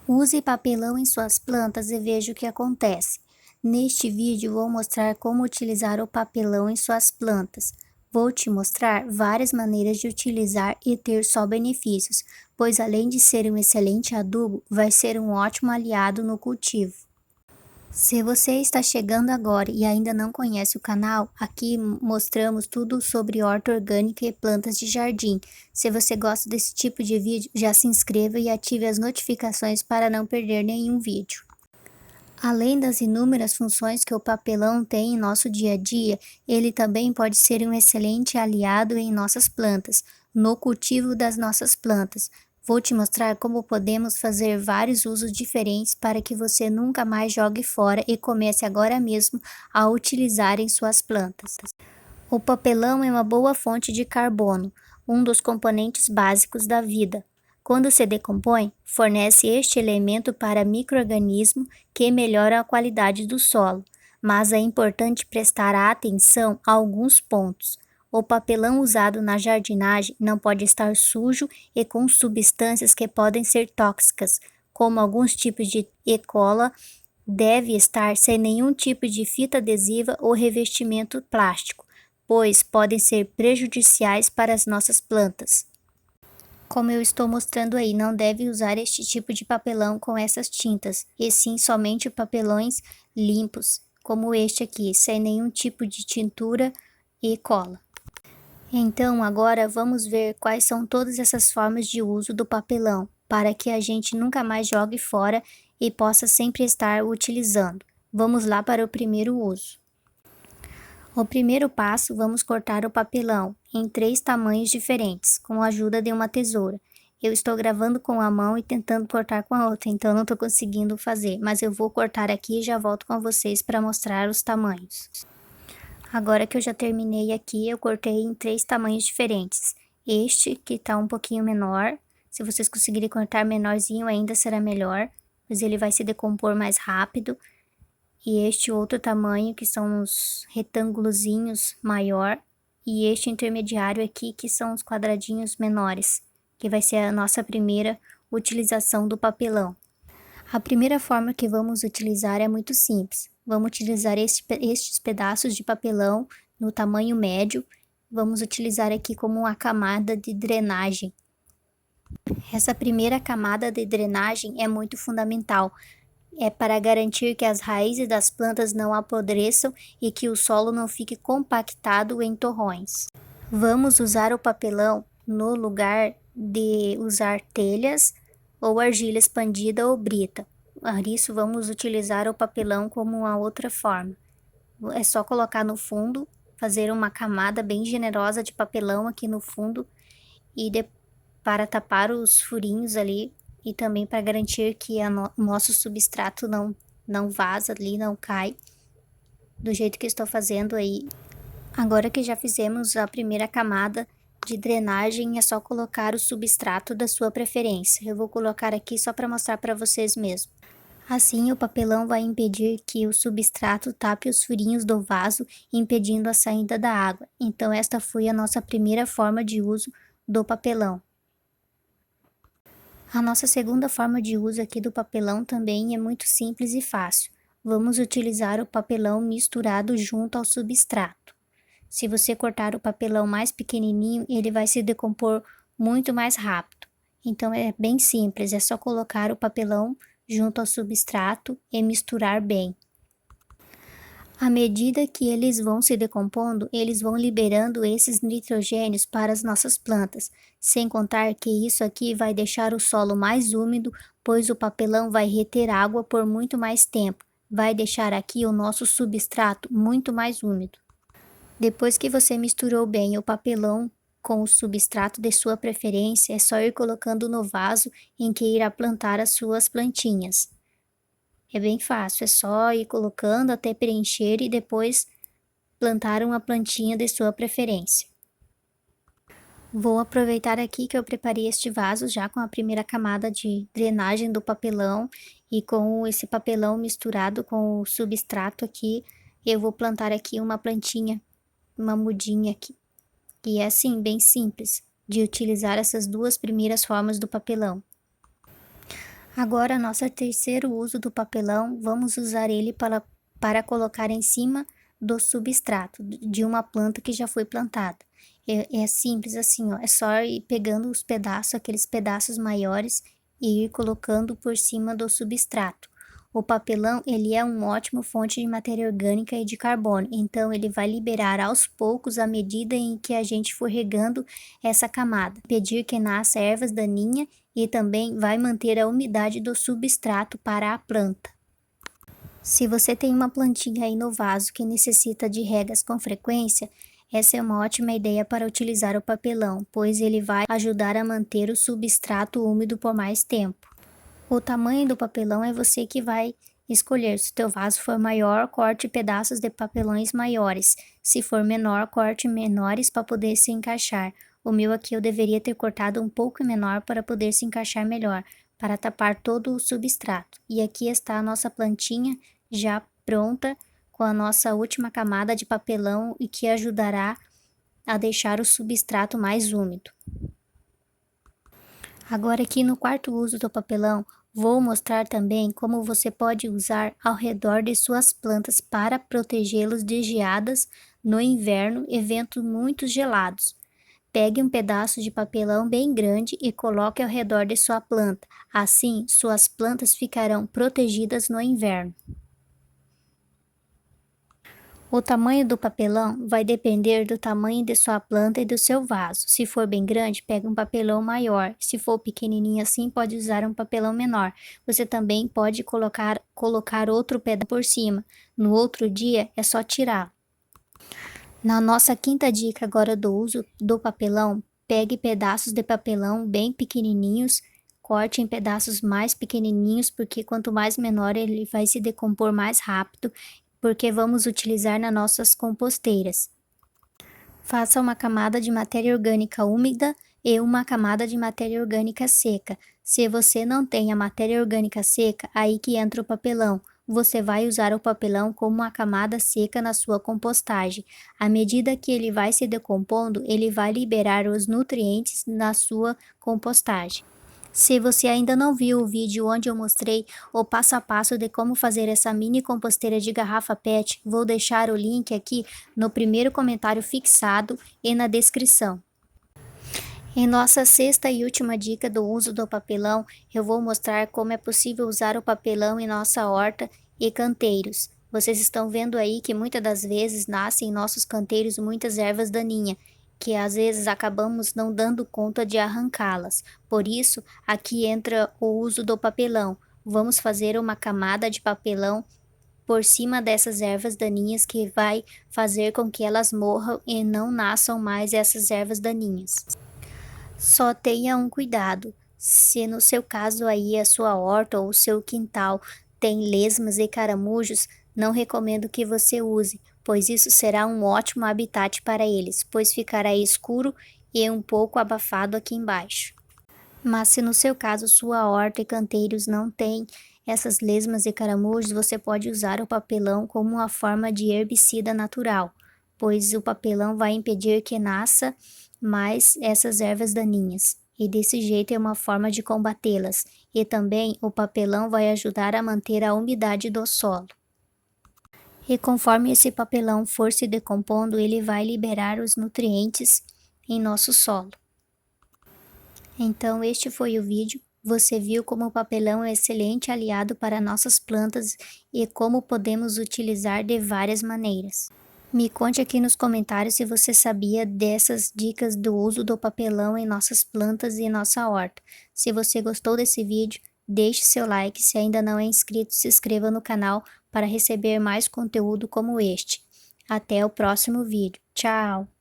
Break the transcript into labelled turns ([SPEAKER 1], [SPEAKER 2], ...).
[SPEAKER 1] Use papelão em suas plantas e veja o que acontece. Neste vídeo vou mostrar como utilizar o papelão em suas plantas. Vou te mostrar várias maneiras de utilizar e ter só benefícios, pois além de ser um excelente adubo, vai ser um ótimo aliado no cultivo. Se você está chegando agora e ainda não conhece o canal, aqui mostramos tudo sobre horta orgânica e plantas de jardim. Se você gosta desse tipo de vídeo, já se inscreva e ative as notificações para não perder nenhum vídeo. Além das inúmeras funções que o papelão tem em nosso dia a dia, ele também pode ser um excelente aliado em nossas plantas, no cultivo das nossas plantas. Vou te mostrar como podemos fazer vários usos diferentes para que você nunca mais jogue fora e comece agora mesmo a utilizar em suas plantas. O papelão é uma boa fonte de carbono, um dos componentes básicos da vida. Quando se decompõe, fornece este elemento para micro-organismos que melhoram a qualidade do solo, mas é importante prestar atenção a alguns pontos. O papelão usado na jardinagem não pode estar sujo e com substâncias que podem ser tóxicas, como alguns tipos de E. coli. Deve estar sem nenhum tipo de fita adesiva ou revestimento plástico, pois podem ser prejudiciais para as nossas plantas. Como eu estou mostrando aí, não deve usar este tipo de papelão com essas tintas, e sim somente papelões limpos, como este aqui, sem nenhum tipo de tintura e cola. Então, agora vamos ver quais são todas essas formas de uso do papelão, para que a gente nunca mais jogue fora e possa sempre estar utilizando. Vamos lá para o primeiro uso. O primeiro passo, vamos cortar o papelão em 3 tamanhos diferentes, com a ajuda de uma tesoura. Eu estou gravando com a mão e tentando cortar com a outra, então não estou conseguindo fazer, mas eu vou cortar aqui e já volto com vocês para mostrar os tamanhos. Agora que eu já terminei aqui, eu cortei em 3 tamanhos diferentes. Este, que tá um pouquinho menor, se vocês conseguirem cortar menorzinho ainda será melhor, pois ele vai se decompor mais rápido. E este outro tamanho, que são os retângulozinhos maior, e este intermediário aqui, que são os quadradinhos menores, que vai ser a nossa primeira utilização do papelão. A primeira forma que vamos utilizar é muito simples. Vamos utilizar estes pedaços de papelão no tamanho médio. Vamos utilizar aqui como uma camada de drenagem. Essa primeira camada de drenagem é muito fundamental. É para garantir que as raízes das plantas não apodreçam e que o solo não fique compactado em torrões. Vamos usar o papelão no lugar de usar telhas ou argila expandida ou brita. Por isso, vamos utilizar o papelão como uma outra forma. É só colocar no fundo, fazer uma camada bem generosa de papelão aqui no fundo e para tapar os furinhos ali e também para garantir que o nosso substrato não vaza ali, não cai, do jeito que estou fazendo aí. Agora que já fizemos a primeira camada de drenagem, é só colocar o substrato da sua preferência. Eu vou colocar aqui só para mostrar para vocês mesmo. Assim, o papelão vai impedir que o substrato tape os furinhos do vaso, impedindo a saída da água. Então, esta foi a nossa primeira forma de uso do papelão. A nossa segunda forma de uso aqui do papelão também é muito simples e fácil. Vamos utilizar o papelão misturado junto ao substrato. Se você cortar o papelão mais pequenininho, ele vai se decompor muito mais rápido. Então é bem simples, é só colocar o papelão junto ao substrato e misturar bem. À medida que eles vão se decompondo, eles vão liberando esses nitrogênios para as nossas plantas, sem contar que isso aqui vai deixar o solo mais úmido, pois o papelão vai reter água por muito mais tempo, vai deixar aqui o nosso substrato muito mais úmido. Depois que você misturou bem o papelão com o substrato de sua preferência, é só ir colocando no vaso em que irá plantar as suas plantinhas. É bem fácil, é só ir colocando até preencher e depois plantar uma plantinha de sua preferência. Vou aproveitar aqui que eu preparei este vaso já com a primeira camada de drenagem do papelão e com esse papelão misturado com o substrato aqui, eu vou plantar aqui uma plantinha, uma mudinha aqui. E é assim, bem simples, de utilizar essas duas primeiras formas do papelão. Agora, nosso terceiro uso do papelão, vamos usar ele para colocar em cima do substrato de uma planta que já foi plantada. É simples assim, ó, é só ir pegando os pedaços, aqueles pedaços maiores, e ir colocando por cima do substrato. O papelão, ele é uma ótima fonte de matéria orgânica e de carbono, então ele vai liberar aos poucos à medida em que a gente for regando essa camada, impedir que nasça ervas daninhas e também vai manter a umidade do substrato para a planta. Se você tem uma plantinha aí no vaso que necessita de regas com frequência, essa é uma ótima ideia para utilizar o papelão, pois ele vai ajudar a manter o substrato úmido por mais tempo. O tamanho do papelão é você que vai escolher. Se o teu vaso for maior, corte pedaços de papelões maiores. Se for menor, corte menores para poder se encaixar. O meu aqui eu deveria ter cortado um pouco menor para poder se encaixar melhor, para tapar todo o substrato. E aqui está a nossa plantinha já pronta com a nossa última camada de papelão e que ajudará a deixar o substrato mais úmido. Agora aqui no quarto uso do papelão, vou mostrar também como você pode usar ao redor de suas plantas para protegê-los de geadas no inverno, eventos muito gelados. Pegue um pedaço de papelão bem grande e coloque ao redor de sua planta. Assim, suas plantas ficarão protegidas no inverno. O tamanho do papelão vai depender do tamanho de sua planta e do seu vaso. Se for bem grande, pega um papelão maior. Se for pequenininho assim, pode usar um papelão menor. Você também pode colocar outro pedaço por cima. No outro dia, é só tirar. Na nossa quinta dica agora do uso do papelão, pegue pedaços de papelão bem pequenininhos, corte em pedaços mais pequenininhos, porque quanto mais menor ele vai se decompor mais rápido, porque vamos utilizar nas nossas composteiras. Faça uma camada de matéria orgânica úmida e uma camada de matéria orgânica seca. Se você não tem a matéria orgânica seca, aí que entra o papelão. Você vai usar o papelão como uma camada seca na sua compostagem. À medida que ele vai se decompondo, ele vai liberar os nutrientes na sua compostagem. Se você ainda não viu o vídeo onde eu mostrei o passo a passo de como fazer essa mini composteira de garrafa PET, vou deixar o link aqui no primeiro comentário fixado e na descrição. Em nossa sexta e última dica do uso do papelão, eu vou mostrar como é possível usar o papelão em nossa horta e canteiros. Vocês estão vendo aí que muitas das vezes nascem em nossos canteiros muitas ervas daninhas, que às vezes acabamos não dando conta de arrancá-las. Por isso, aqui entra o uso do papelão. Vamos fazer uma camada de papelão por cima dessas ervas daninhas que vai fazer com que elas morram e não nasçam mais essas ervas daninhas. Só tenha um cuidado, se no seu caso aí a sua horta ou o seu quintal tem lesmas e caramujos, não recomendo que você use, pois isso será um ótimo habitat para eles, pois ficará escuro e um pouco abafado aqui embaixo. Mas se no seu caso sua horta e canteiros não tem essas lesmas e caramujos, você pode usar o papelão como uma forma de herbicida natural, pois o papelão vai impedir que nasça mais essas ervas daninhas. E desse jeito é uma forma de combatê-las. E também o papelão vai ajudar a manter a umidade do solo. E conforme esse papelão for se decompondo, ele vai liberar os nutrientes em nosso solo. Então este foi o vídeo. Você viu como o papelão é um excelente aliado para nossas plantas e como podemos utilizar de várias maneiras. Me conte aqui nos comentários se você sabia dessas dicas do uso do papelão em nossas plantas e nossa horta. Se você gostou desse vídeo, deixe seu like. Se ainda não é inscrito, se inscreva no canal para receber mais conteúdo como este. Até o próximo vídeo. Tchau!